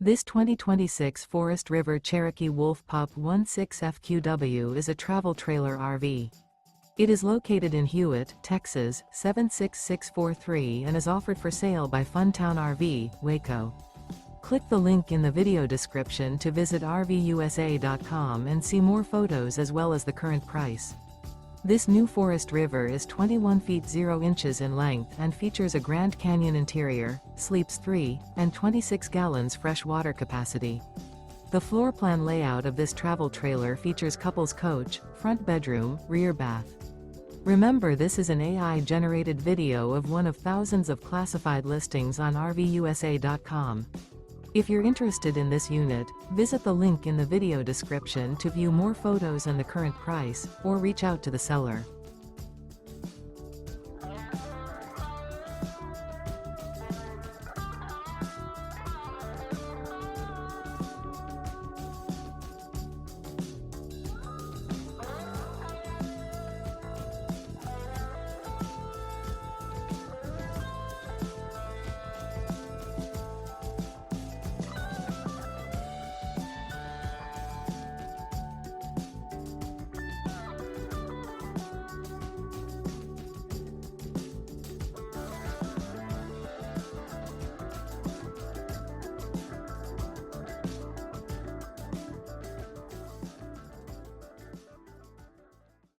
This 2026 Forest River Cherokee Wolf Pup 16FQW is a travel trailer RV. It is located in Hewitt, Texas, 76643 and is offered for sale by Funtown RV, Waco. Click the link in the video description to visit RVUSA.com and see more photos as well as the current price. This new Forest River is 21 feet 0 inches in length and features a Grand Canyon interior, sleeps 3, and 26 gallons fresh water capacity. The floor plan layout of this travel trailer features couples coach, front bedroom, rear bath. Remember, this is an AI-generated video of one of thousands of classified listings on RVUSA.com. If you're interested in this unit, visit the link in the video description to view more photos and the current price, or reach out to the seller.